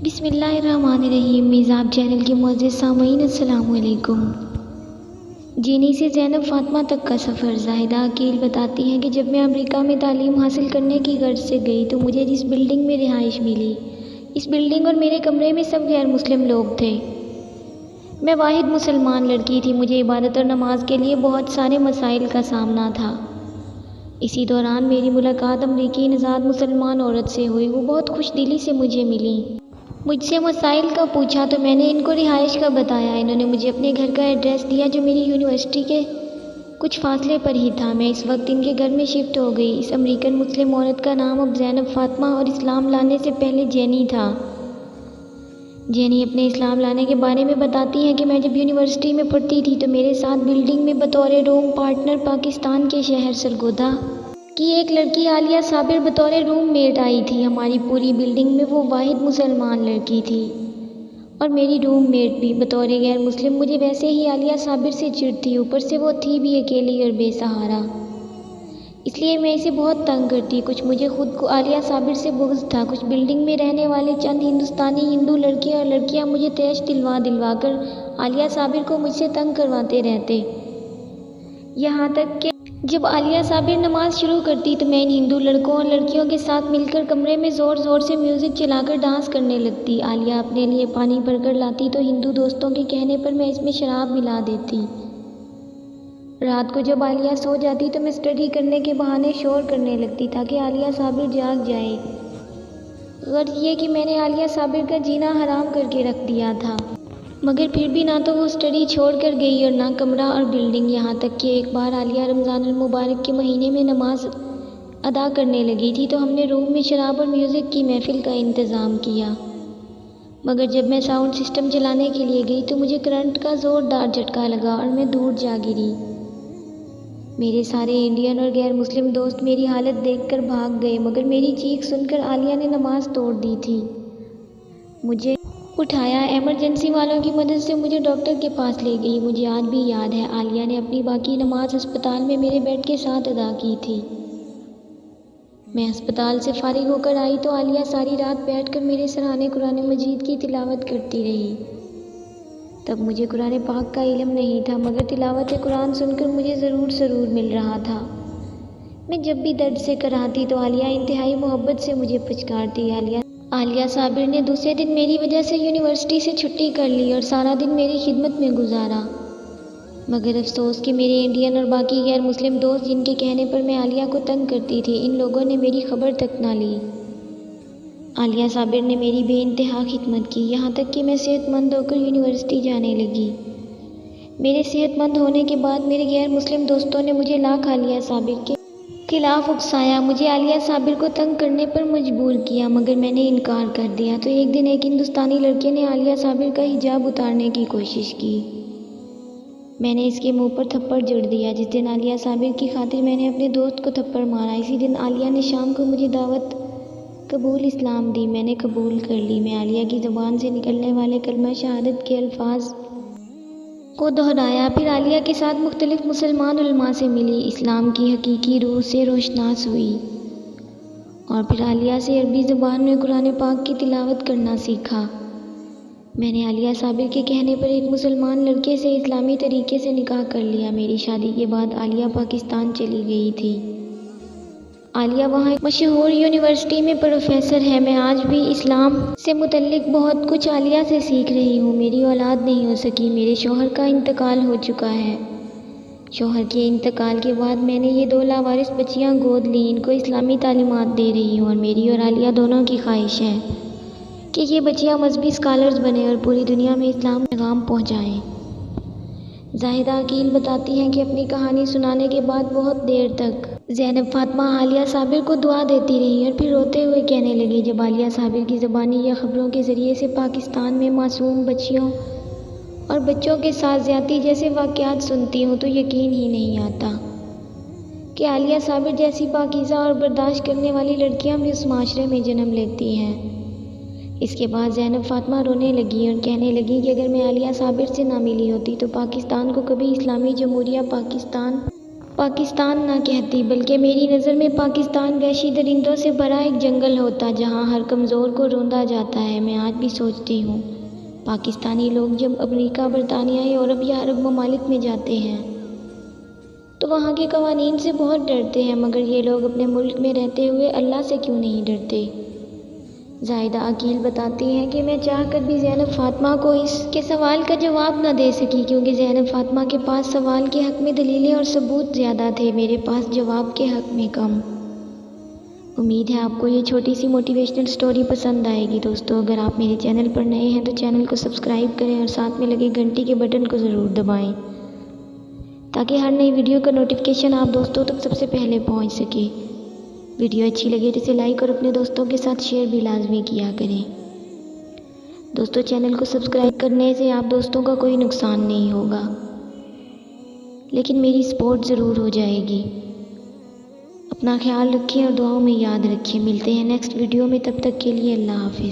बिस्मिल्लाहिर्रहमानिर्रहीम। मिज़ाब चैनल के मुअज़्ज़िज़ सामईन अस्सलामु अलैकुम। जीनी से ज़ैनब फ़ातिमा तक का सफ़र। ज़ाहिदा अकील बताती हैं कि जब मैं अमेरिका में तालीम हासिल करने की गर्ज से गई तो मुझे जिस बिल्डिंग में रिहाइश मिली, इस बिल्डिंग और मेरे कमरे में सब गैर मुस्लिम लोग थे। मैं वाहिद मुसलमान लड़की थी। मुझे इबादत और नमाज के लिए बहुत सारे मसाइल का सामना था। इसी दौरान मेरी मुलाकात अमरीकी नज़ाद मुसलमान औरत से हुई। वो बहुत खुश दिली से मुझे मिली। मुझसे मसाइल का पूछा तो मैंने इनको रिहाइश का बताया। इन्होंने मुझे अपने घर का एड्रेस दिया जो मेरी यूनिवर्सिटी के कुछ फासले पर ही था। मैं इस वक्त इनके घर में शिफ्ट हो गई। इस अमेरिकन मुस्लिम औरत का नाम अब ज़ैनब फ़ातिमा और इस्लाम लाने से पहले जेनी था। जेनी अपने इस्लाम लाने के बारे में बताती हैं कि मैं जब यूनिवर्सिटी में पढ़ती थी तो मेरे साथ बिल्डिंग में बतौर रूम पार्टनर पाकिस्तान के शहर सरगोदा कि एक लड़की आलिया साबिर बतौर रूममेट आई थी। हमारी पूरी बिल्डिंग में वो वाहिद मुसलमान लड़की थी और मेरी रूममेट भी बतौर गैर मुस्लिम। मुझे वैसे ही आलिया साबिर से चिढ़ थी, ऊपर से वो थी भी अकेली और बेसहारा, इसलिए मैं इसे बहुत तंग करती। कुछ मुझे खुद को आलिया साबिर से बुग़्ज़ था। कुछ बिल्डिंग में रहने वाले चंद हिंदुस्तानी हिंदू लड़के और लड़कियां मुझे तैश दिलवा कर आलिया साबिर को मुझसे तंग करवाते रहते। यहाँ तक कि जब आलिया साबिर नमाज शुरू करती तो मैं इन हिंदू लड़कों और लड़कियों के साथ मिलकर कमरे में ज़ोर ज़ोर से म्यूज़िक चलाकर डांस करने लगती। आलिया अपने लिए पानी भरकर लाती तो हिंदू दोस्तों के कहने पर मैं इसमें शराब मिला देती। रात को जब आलिया सो जाती तो मैं स्टडी करने के बहाने शोर करने लगती ताकि आलिया साबिर जाग जाए। गर्ज ये कि मैंने आलिया साबिर का जीना हराम करके रख दिया था, मगर फिर भी ना तो वो स्टडी छोड़ कर गई और ना कमरा और बिल्डिंग। यहाँ तक कि एक बार आलिया रमज़ान अल मुबारक के महीने में नमाज अदा करने लगी थी तो हमने रूम में शराब और म्यूज़िक की महफ़िल का इंतज़ाम किया। मगर जब मैं साउंड सिस्टम चलाने के लिए गई तो मुझे करंट का ज़ोरदार झटका लगा और मैं दूर जा गिरी। मेरे सारे इंडियन और गैर मुस्लिम दोस्त मेरी हालत देखकर भाग गए, मगर मेरी चीख सुनकर आलिया ने नमाज तोड़ दी थी। मुझे उठाया, इमरजेंसी वालों की मदद से मुझे डॉक्टर के पास ले गई। मुझे आज भी याद है आलिया ने अपनी बाकी नमाज अस्पताल में मेरे बेड के साथ अदा की थी। मैं अस्पताल से फारिग होकर आई तो आलिया सारी रात बैठकर मेरे सराहने कुरान मजीद की तिलावत करती रही। तब मुझे कुरान पाक का इल्म नहीं था, मगर तिलावत कुरान सुनकर मुझे ज़रूर सरूर मिल रहा था। मैं जब भी दर्द से कराहती तो आलिया इंतहाई मोहब्बत से मुझे पुचकारती। आलिया साबिर ने दूसरे दिन मेरी वजह से यूनिवर्सिटी से छुट्टी कर ली और सारा दिन मेरी खिदमत में गुजारा। मगर अफसोस कि मेरे इंडियन और बाकी गैर मुस्लिम दोस्त जिनके कहने पर मैं आलिया को तंग करती थी, इन लोगों ने मेरी खबर तक ना ली। आलिया साबिर ने मेरी बेइंतहा खिदमत की, यहाँ तक कि मैं सेहतमंद होकर यूनिवर्सिटी जाने लगी। मेरे सेहतमंद होने के बाद मेरे गैर मुस्लिम दोस्तों ने मुझे लाख आलिया साबिर के खिलाफ उकसाया, मुझे आलिया साबिर को तंग करने पर मजबूर किया, मगर मैंने इनकार कर दिया। तो एक दिन एक हिंदुस्तानी लड़के ने आलिया साबिर का हिजाब उतारने की कोशिश की। मैंने इसके मुंह पर थप्पड़ जड़ दिया। जिस दिन आलिया साबिर की खातिर मैंने अपने दोस्त को थप्पड़ मारा, इसी दिन आलिया ने शाम को मुझे दावत कबूल इस्लाम दी। मैंने कबूल कर ली। मैं आलिया की ज़ुबान से निकलने वाले कलमा शहादत के अल्फाज को दोहराया। फिर आलिया के साथ मुख्तलिफ मुसलमान उलमा से मिली, इस्लाम की हकीकी रूह से रोशनास हुई और फिर आलिया से अरबी ज़ुबान में कुरान पाक की तिलावत करना सीखा। मैंने आलिया साबिर के कहने पर एक मुसलमान लड़के से इस्लामी तरीके से निकाह कर लिया। मेरी शादी के बाद आलिया पाकिस्तान चली गई थी। आलिया वहाँ एक मशहूर यूनिवर्सिटी में प्रोफेसर है। मैं आज भी इस्लाम से मुतल्लिक बहुत कुछ आलिया से सीख रही हूँ। मेरी औलाद नहीं हो सकी, मेरे शौहर का इंतकाल हो चुका है। शौहर के इंतकाल के बाद मैंने ये 2 लावारिस बच्चियाँ गोद ली। इनको इस्लामी तालीमात दे रही हूँ और मेरी और आलिया दोनों की ख्वाहिश है कि ये बच्चियाँ मजहबी स्कॉलर्स बने और पूरी दुनिया में इस्लाम पैगाम पहुँचाएँ। ज़ाहिदा अकील बताती हैं कि अपनी कहानी सुनाने के बाद बहुत देर तक ज़ैनब फ़ातिमा आलिया साबिर को दुआ देती रही और फिर रोते हुए कहने लगी, जब आलिया साबिर की ज़बानी या ख़बरों के ज़रिए से पाकिस्तान में मासूम बच्चियों और बच्चों के साथ ज़्यादती जैसे वाक़यात सुनती हूँ तो यकीन ही नहीं आता कि आलिया साबिर जैसी पाकीज़ा और बर्दाश्त करने वाली लड़कियाँ भी उस माशरे में जन्म लेती हैं। इसके बाद ज़ैनब फ़ातिमा रोने लगी और कहने लगी कि अगर मैं आलिया साबिर से ना मिली होती तो पाकिस्तान को कभी इस्लामी जमहूरिया पाकिस्तान पाकिस्तान ना कहती, बल्कि मेरी नज़र में पाकिस्तान वहशी दरिंदों से भरा एक जंगल होता जहाँ हर कमज़ोर को रोंदा जाता है। मैं आज भी सोचती हूँ, पाकिस्तानी लोग जब अमेरिका, बरतानिया, यूरोप या अरब ममालिक में जाते हैं तो वहाँ के कवानीन से बहुत डरते हैं, मगर ये लोग अपने मुल्क में रहते हुए अल्लाह से क्यों नहीं डरते। ज़ाहिदा अकील बताती हैं कि मैं चाहकर भी ज़ैनब फ़ातिमा को इसके सवाल का जवाब न दे सकी, क्योंकि ज़ैनब फ़ातिमा के पास सवाल के हक़ में दलीलें और सबूत ज़्यादा थे, मेरे पास जवाब के हक़ में कम। उम्मीद है आपको ये छोटी सी मोटिवेशनल स्टोरी पसंद आएगी। दोस्तों, अगर आप मेरे चैनल पर नए हैं तो चैनल को सब्सक्राइब करें और साथ में लगे घंटी के बटन को ज़रूर दबाएँ, ताकि हर नई वीडियो का नोटिफिकेशन आप दोस्तों तक सबसे पहले पहुंच सके। वीडियो अच्छी लगे तो इसे लाइक और अपने दोस्तों के साथ शेयर भी लाजमी किया करें। दोस्तों, चैनल को सब्सक्राइब करने से आप दोस्तों का कोई नुकसान नहीं होगा, लेकिन मेरी सपोर्ट ज़रूर हो जाएगी। अपना ख्याल रखें और दुआओं में याद रखें। मिलते हैं नेक्स्ट वीडियो में, तब तक के लिए अल्लाह हाफिज़।